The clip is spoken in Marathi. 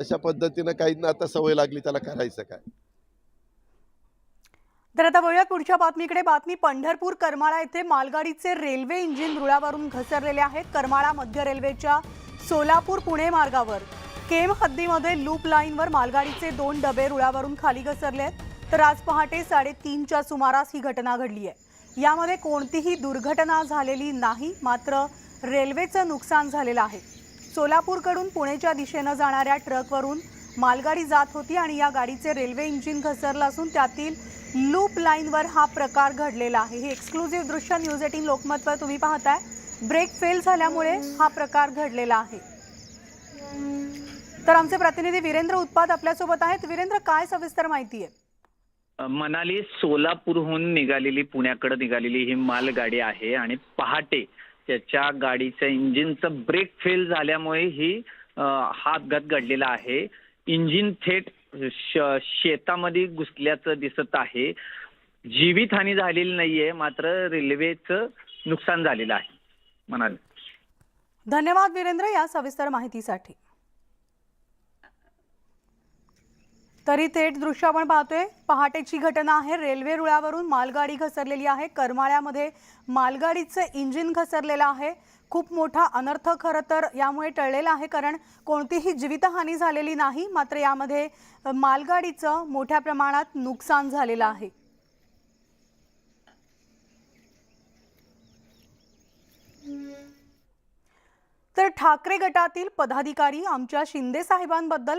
अशा पद्धतीनं काहींना आता सवय लागली, त्याला करायचं काय. तर आता वळूया पुढच्या बातमीकडे. बातमी पंढरपूर करमाळा येथे मालगाडीचे रेल्वे इंजिन रुळावरून घसरलेले आहेत. करमाळा मध्य रेल्वेच्या सोलापूर पुणे मार्गावर केम हद्दीमध्ये लूप लाईनवर मालगाडीचे 2 डबे रुळावरून खाली घसरले आहेत. तर आज पहाटे 3:30च्या सुमारास ही घटना घडली आहे. यामध्ये कोणतीही दुर्घटना झालेली नाही, मात्र रेल्वेचं नुकसान झालेलं आहे. सोलापूरकडून पुणेच्या दिशेने जाणाऱ्या ट्रकवरून मालगाडी जात होती आणि या गाडीचे रेल्वे इंजिन घसरलं असून त्यातील लूप लाईनवर हा प्रकार घडलेला आहे. हे एक्सक्लुझिव्ह दृश्य न्यूज 18 लोकमतवर तुम्ही पाहताय. ब्रेक फेल झाल्यामुळे हा प्रकार घडलेला आहे. तर आमचे प्रतिनिधी वीरेंद्र उत्पात आपल्यासोबत आहेत. वीरेंद्र, काय सविस्तर माहिती आहे? मनाली सोलापूरहून निघालेली, पुण्याकडे निघालेली ही मालगाडी आहे आणि पहाटे त्याच्या गाडीच्या इंजिनचं ब्रेक फेल झाल्यामुळे हा अपघात घडलेला आहे. इंजिन थेट शेतामध्ये घुसल्याचं दिसत आहे. जीवितहानी झालेली नाहीये, मात्र रेल्वेचं नुकसान झालेलं आहे. मनाली, धन्यवाद वीरेंद्र या सविस्तर माहितीसाठी. तरी थेट दृश्य आपण पाहतोय. पहाटेची घटना आहे. रेल्वे रुळावरून मालगाडी घसरलेली आहे. करमाळ्यामध्ये मालगाडीचं इंजिन घसरलेलं आहे. खूप मोठा अनर्थ खरं तर यामुळे टळलेला आहे, कारण कोणतीही जीवितहानी झालेली नाही, मात्र यामध्ये मालगाडीचं मोठ्या प्रमाणात नुकसान झालेलं आहे. तर ठाकरे गटातील पदाधिकारी आमच्या शिंदे साहेबांबद्दल